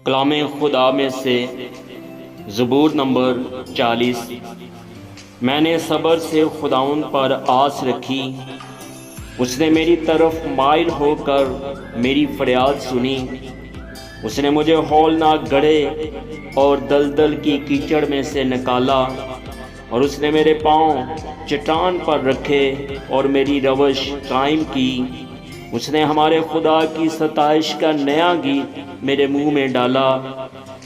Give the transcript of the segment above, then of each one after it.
کلام خدا میں سے زبور نمبر 40۔ میں نے صبر سے خداوند پر آس رکھی، اس نے میری طرف مائل ہو کر میری فریاد سنی۔ اس نے مجھے ہولناک گڑھے اور دلدل کی کیچڑ میں سے نکالا، اور اس نے میرے پاؤں چٹان پر رکھے اور میری روش قائم کی۔ اس نے ہمارے خدا کی ستائش کا نیا گیت میرے منہ میں ڈالا۔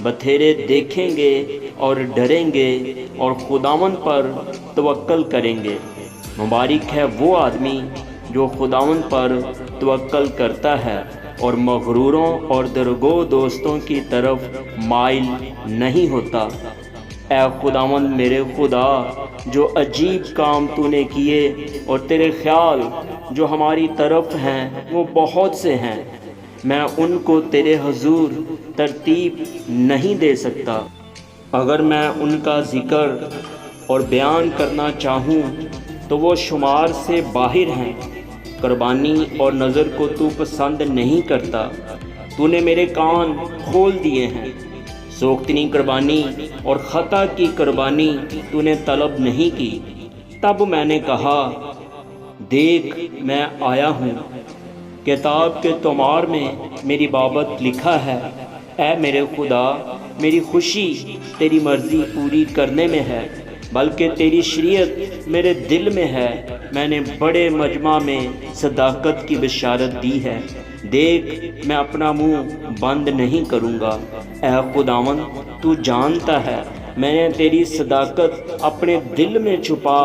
بتھیرے دیکھیں گے اور ڈریں گے اور خداوند پر توکل کریں گے۔ مبارک ہے وہ آدمی جو خداوند پر توکل کرتا ہے اور مغروروں اور درگو دوستوں کی طرف مائل نہیں ہوتا۔ اے خداوند میرے خدا، جو عجیب کام تو نے کیے اور تیرے خیال جو ہماری طرف ہیں وہ بہت سے ہیں، میں ان کو تیرے حضور ترتیب نہیں دے سکتا۔ اگر میں ان کا ذکر اور بیان کرنا چاہوں تو وہ شمار سے باہر ہیں۔ قربانی اور نذر کو تو پسند نہیں کرتا، تو نے میرے کان کھول دیے ہیں۔ سوختنی قربانی اور خطا کی قربانی تو نے طلب نہیں کی۔ تب میں نے کہا، دیکھ میں آیا ہوں، کتاب کے طمار میں میری بابت لکھا ہے۔ اے میرے خدا، میری خوشی تیری مرضی پوری کرنے میں ہے، بلکہ تیری شریعت میرے دل میں ہے۔ میں نے بڑے مجمع میں صداقت کی بشارت دی ہے۔ دیکھ میں اپنا منہ بند نہیں کروں گا۔ اے خداوند، تو جانتا ہے میں نے تیری صداقت اپنے دل میں چھپا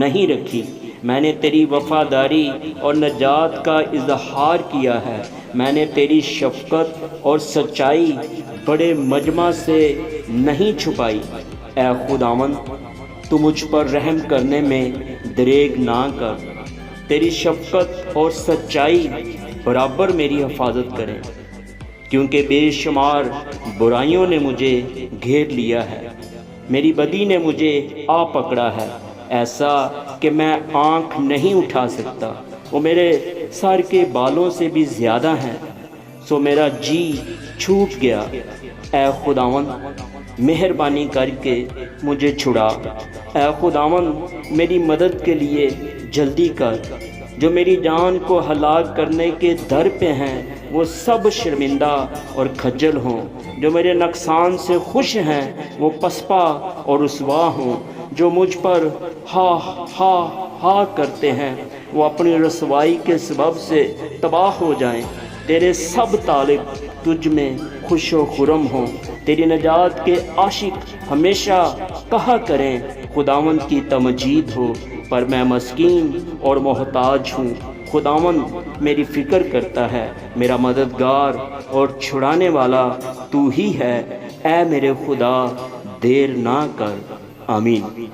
نہیں رکھی۔ میں نے تیری وفاداری اور نجات کا اظہار کیا ہے۔ میں نے تیری شفقت اور سچائی بڑے مجمع سے نہیں چھپائی۔ اے خداوند، تو مجھ پر رحم کرنے میں دریغ نہ کر۔ تیری شفقت اور سچائی برابر میری حفاظت کریں، کیونکہ بے شمار برائیوں نے مجھے گھیر لیا ہے، میری بدی نے مجھے آ پکڑا ہے، ایسا کہ میں آنکھ نہیں اٹھا سکتا۔ وہ میرے سر کے بالوں سے بھی زیادہ ہیں، سو میرا جی چھوٹ گیا۔ اے خداوند، مہربانی کر کے مجھے چھڑا۔ اے خداوند، میری مدد کے لیے جلدی کر۔ جو میری جان کو ہلاک کرنے کے در پہ ہیں وہ سب شرمندہ اور کھجل ہوں۔ جو میرے نقصان سے خوش ہیں وہ پسپا اور رسوا ہوں۔ جو مجھ پر ہا ہا ہا کرتے ہیں وہ اپنی رسوائی کے سبب سے تباہ ہو جائیں۔ تیرے سب طالب تجھ میں خوش و خرم ہوں۔ تیری نجات کے عاشق ہمیشہ کہا کریں، خداوند کی تمجید ہو۔ پر میں مسکین اور محتاج ہوں، خداوند میری فکر کرتا ہے۔ میرا مددگار اور چھڑانے والا تو ہی ہے۔ اے میرے خدا، دیر نہ کر۔ آمین۔